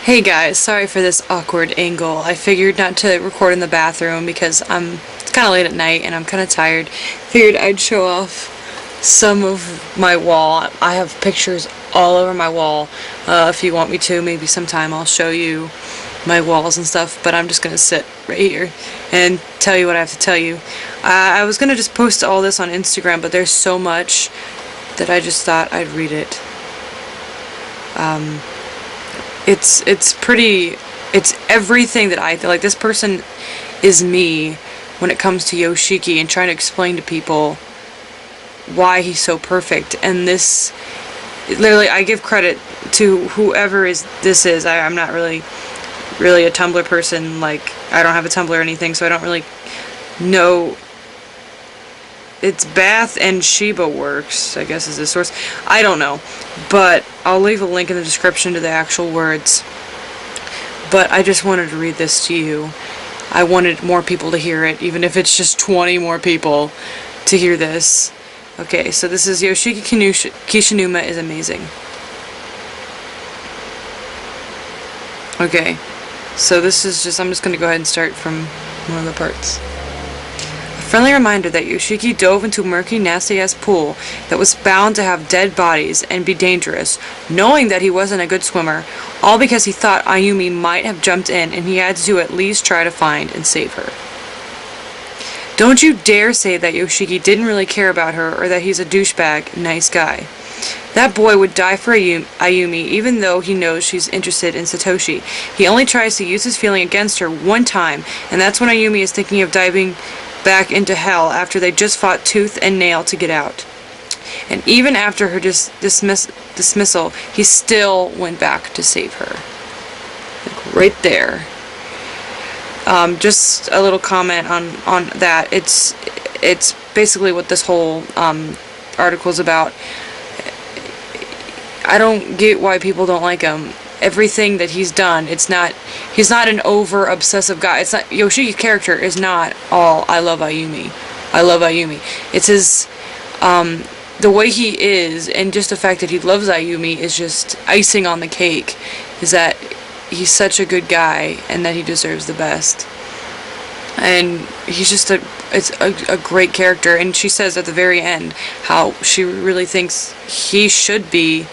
Hey guys, sorry for this awkward angle. I figured not to record in the bathroom because it's kind of late at night and I'm kind of tired. Figured I'd show off some of my wall. I have pictures all over my wall. If you want me to, maybe sometime I'll show you my walls and stuff, but I'm just gonna sit right here and tell you what I have to tell you. I was gonna just post all this on Instagram, but there's so much that I just thought I'd read it. It's everything that I feel like. This person is me when it comes to Yoshiki and trying to explain to people why he's so perfect. And this, literally, I give credit to whoever this is. I'm not really a Tumblr person. Like, I don't have a Tumblr or anything, so I don't really know. It's Bath and Sheba Works, I guess, is the source. I don't know, but I'll leave a link in the description to the actual words. But I just wanted to read this to you. I wanted more people to hear it, even if it's just 20 more people to hear this. Okay, so this is Yoshiki Kishinuma is amazing. Okay, so this is just, I'm just going to go ahead and start from one of the parts. Friendly reminder that Yoshiki dove into a murky, nasty-ass pool that was bound to have dead bodies and be dangerous, knowing that he wasn't a good swimmer, all because he thought Ayumi might have jumped in and he had to at least try to find and save her. Don't you dare say that Yoshiki didn't really care about her or that he's a douchebag, nice guy. That boy would die for Ayumi even though he knows she's interested in Satoshi. He only tries to use his feeling against her one time, and that's when Ayumi is thinking of diving back into hell after they just fought tooth and nail to get out. And even after her dismissal, he still went back to save her. Like right there. Just a little comment on that. It's basically what this whole article is about. I don't get why people don't like him. Everything that he's done, he's not an over obsessive guy. It's not, Yoshiki's character is not all I love Ayumi. I love Ayumi. It's his the way he is, and just the fact that he loves Ayumi is just icing on the cake. Is that he's such a good guy and that he deserves the best. And he's just a great character. And she says at the very end how she really thinks he should be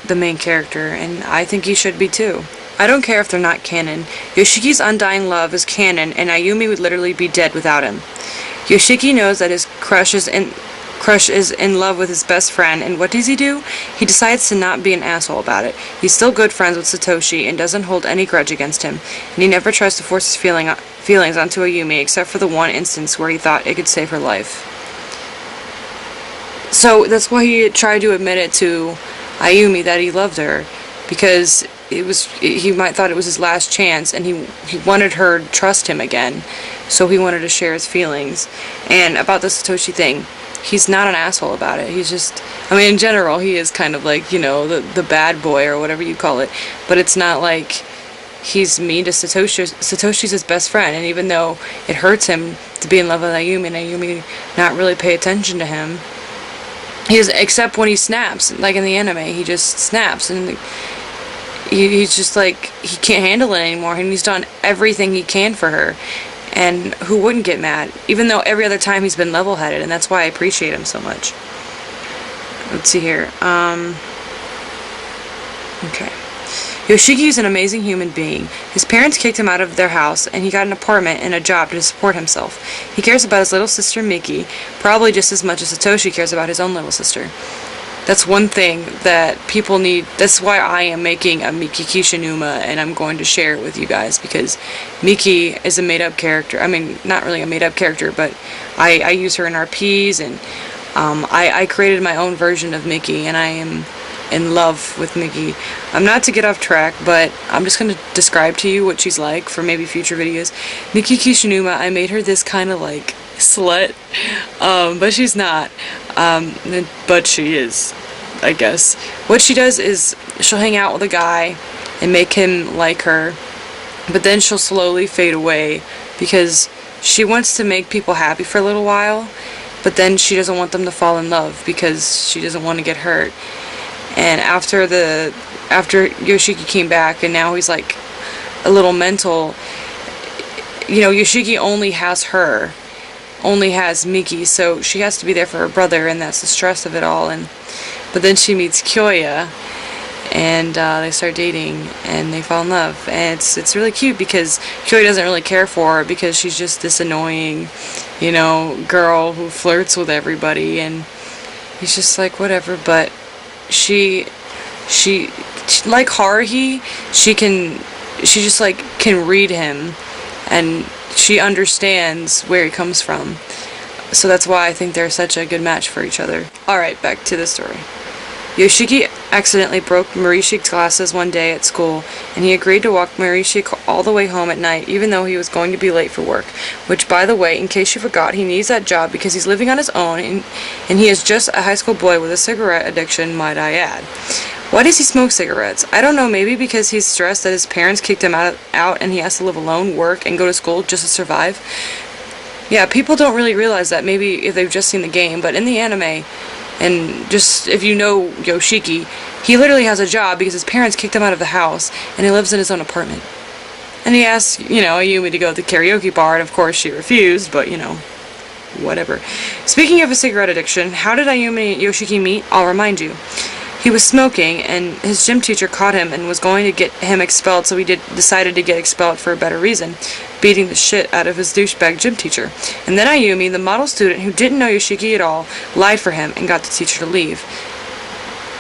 the main character, and I think he should be too. I don't care if they're not canon. Yoshiki's undying love is canon, and Ayumi would literally be dead without him. Yoshiki knows that his crush is in love with his best friend, and what does he do? He decides to not be an asshole about it. He's still good friends with Satoshi and doesn't hold any grudge against him, and he never tries to force his feelings onto Ayumi except for the one instance where he thought it could save her life. So that's why he tried to admit it to Ayumi that he loved her, because he might thought it was his last chance, and he wanted her to trust him again, so he wanted to share his feelings. And about the Satoshi thing, he's not an asshole about it. He's just, I mean, in general, he is kind of like, you know, the bad boy or whatever you call it, but it's not like he's mean to Satoshi. Satoshi's his best friend, and even though it hurts him to be in love with Ayumi and Ayumi not really pay attention to him, except when he snaps, like in the anime, he just snaps, and he's just like, he can't handle it anymore, and he's done everything he can for her, and who wouldn't get mad, even though every other time he's been level-headed, and that's why I appreciate him so much. Let's see here, okay. Yoshiki is an amazing human being. His parents kicked him out of their house, and he got an apartment and a job to support himself. He cares about his little sister Miki, probably just as much as Satoshi cares about his own little sister. That's one thing that people need. That's why I am making a Miki Kishinuma, and I'm going to share it with you guys, because Miki is a made-up character. I mean, not really a made-up character, but I use her in RPs, and I created my own version of Miki, and I am in love with Miki. I'm not to get off track, but I'm just going to describe to you what she's like for maybe future videos. Miki Kishinuma, I made her this kind of like slut, but she's not, but she is, I guess. What she does is she'll hang out with a guy and make him like her, but then she'll slowly fade away because she wants to make people happy for a little while, but then she doesn't want them to fall in love because she doesn't want to get hurt. And after the after Yoshiki came back, and now he's like a little mental. You know, Yoshiki only has her, only has Miki, so she has to be there for her brother, and that's the stress of it all. But then she meets Kyoya, and they start dating, and they fall in love, and it's really cute because Kyoya doesn't really care for her because she's just this annoying, you know, girl who flirts with everybody, and he's just like whatever. But she like Haruhi, she just like can read him, and she understands where he comes from. So that's why I think they're such a good match for each other. Alright, back to the story. Yoshiki accidentally broke Morishik's glasses one day at school, and he agreed to walk Morishik all the way home at night, even though he was going to be late for work. Which, by the way, in case you forgot, he needs that job because he's living on his own, and he is just a high school boy with a cigarette addiction, might I add. Why does he smoke cigarettes? I don't know, maybe because he's stressed that his parents kicked him out and he has to live alone, work, and go to school just to survive. Yeah, people don't really realize that, maybe if they've just seen the game, but in the anime, and just if you know Yoshiki, he literally has a job because his parents kicked him out of the house, and he lives in his own apartment. And he asked, you know, Ayumi to go to the karaoke bar, and of course she refused, but, you know, whatever. Speaking of a cigarette addiction, how did Ayumi and Yoshiki meet? I'll remind you. He was smoking, and his gym teacher caught him and was going to get him expelled, so he decided to get expelled for a better reason, beating the shit out of his douchebag gym teacher. And then Ayumi, the model student who didn't know Yoshiki at all, lied for him and got the teacher to leave.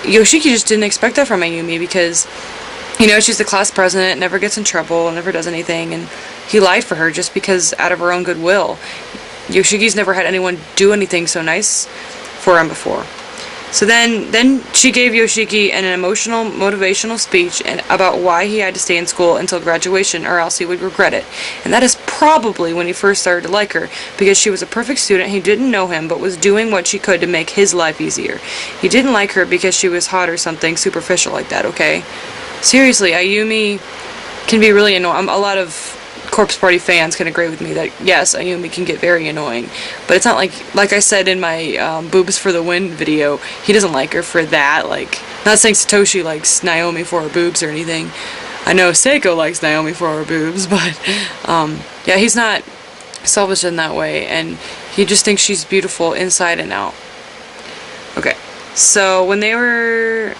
Yoshiki just didn't expect that from Ayumi because, you know, she's the class president, never gets in trouble, never does anything, and he lied for her just because out of her own goodwill. Yoshiki's never had anyone do anything so nice for him before. So then she gave Yoshiki an emotional, motivational speech about why he had to stay in school until graduation or else he would regret it. And that is probably when he first started to like her, because she was a perfect student, he didn't know him, but was doing what she could to make his life easier. He didn't like her because she was hot or something superficial like that, okay? Seriously, Ayumi can be really annoying. A lot of Corpse Party fans can agree with me that, yes, Ayumi can get very annoying. But it's not like I said in my Boobs for the Win video, he doesn't like her for that. Like, not saying Satoshi likes Naomi for her boobs or anything. I know Seiko likes Naomi for her boobs, but, yeah, he's not selfish in that way, and he just thinks she's beautiful inside and out. Okay, so when they were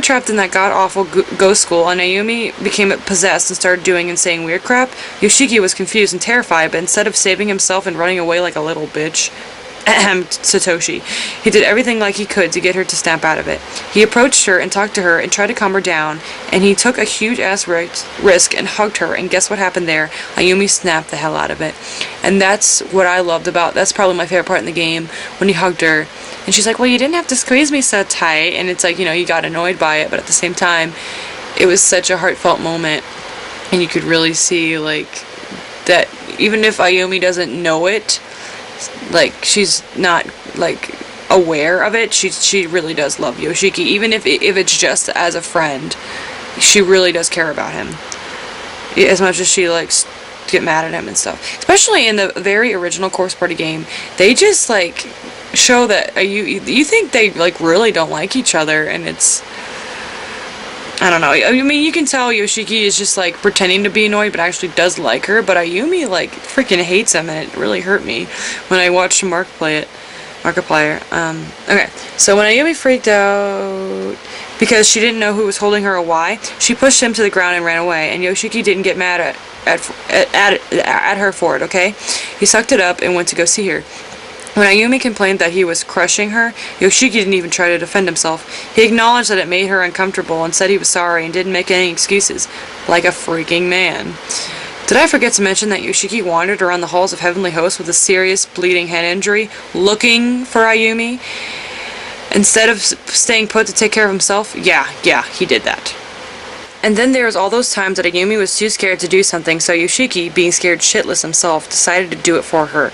trapped in that god-awful ghost school and Ayumi became possessed and started doing and saying weird crap, Yoshiki was confused and terrified, but instead of saving himself and running away like a little bitch, Satoshi, he did everything like he could to get her to snap out of it. He approached her and talked to her and tried to calm her down, and he took a huge-ass risk and hugged her, and guess what happened there? Ayumi snapped the hell out of it. And that's what I loved about, that's probably my favorite part in the game, when he hugged her. And she's like, well, you didn't have to squeeze me so tight. And it's like, you know, you got annoyed by it, but at the same time, it was such a heartfelt moment. And you could really see, like, that even if Ayumi doesn't know it, like, she's not, like, aware of it, she really does love Yoshiki. Even if it's just as a friend, she really does care about him. As much as she, like, get mad at him and stuff. Especially in the very original Corpse Party game, they just, like, show that you think they like really don't like each other, and it's, I don't know. I mean, you can tell Yoshiki is just like pretending to be annoyed, but actually does like her. But Ayumi like freaking hates him, and it really hurt me when I watched Mark play it. Markiplier. Okay, so when Ayumi freaked out because she didn't know who was holding her or why, she pushed him to the ground and ran away. And Yoshiki didn't get mad at her for it. Okay, he sucked it up and went to go see her. When Ayumi complained that he was crushing her, Yoshiki didn't even try to defend himself. He acknowledged that it made her uncomfortable and said he was sorry and didn't make any excuses. Like a freaking man. Did I forget to mention that Yoshiki wandered around the halls of Heavenly Host with a serious bleeding head injury, looking for Ayumi, instead of staying put to take care of himself? Yeah, he did that. And then there's all those times that Ayumi was too scared to do something, so Yoshiki, being scared shitless himself, decided to do it for her.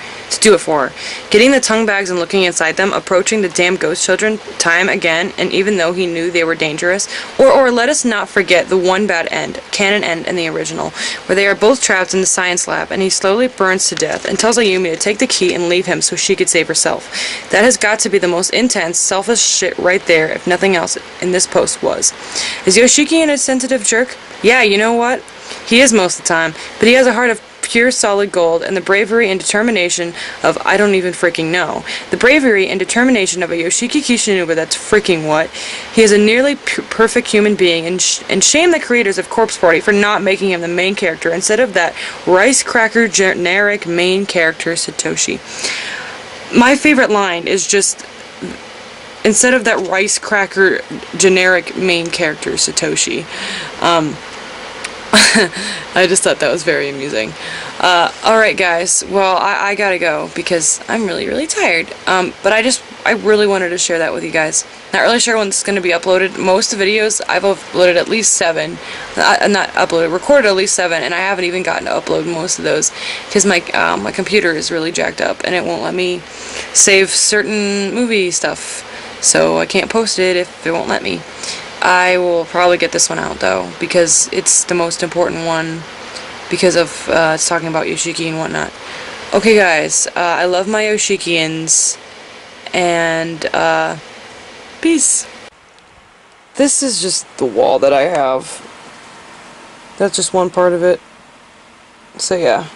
Getting the tongue bags and looking inside them, approaching the damn ghost children time again, and even though he knew they were dangerous. Or let us not forget the one bad end, canon end in the original, where they are both trapped in the science lab, and he slowly burns to death and tells Ayumi to take the key and leave him so she could save herself. That has got to be the most intense, selfish shit right there, if nothing else in this post was. Is Yoshiki an insensitive jerk? Yeah, you know what? He is most of the time, but he has a heart of pure solid gold and the bravery and determination of I don't even freaking know. The bravery and determination of a Yoshiki Kishinuma, that's freaking what. He is a nearly perfect human being, and shame the creators of Corpse Party for not making him the main character instead of that rice cracker generic main character Satoshi. My favorite line is just, instead of that rice cracker generic main character Satoshi. I just thought that was very amusing. Alright guys, well I gotta go because I'm really, really tired. But I really wanted to share that with you guys. Not really sure when this is going to be uploaded. Most of the videos I've uploaded at least 7. Recorded at least 7, and I haven't even gotten to upload most of those because my computer is really jacked up and it won't let me save certain movie stuff. So I can't post it if it won't let me. I will probably get this one out though, because it's the most important one, because of it's talking about Yoshiki and whatnot. Okay guys, I love my Yoshikians, and peace. This is just the wall that I have. That's just one part of it. So yeah.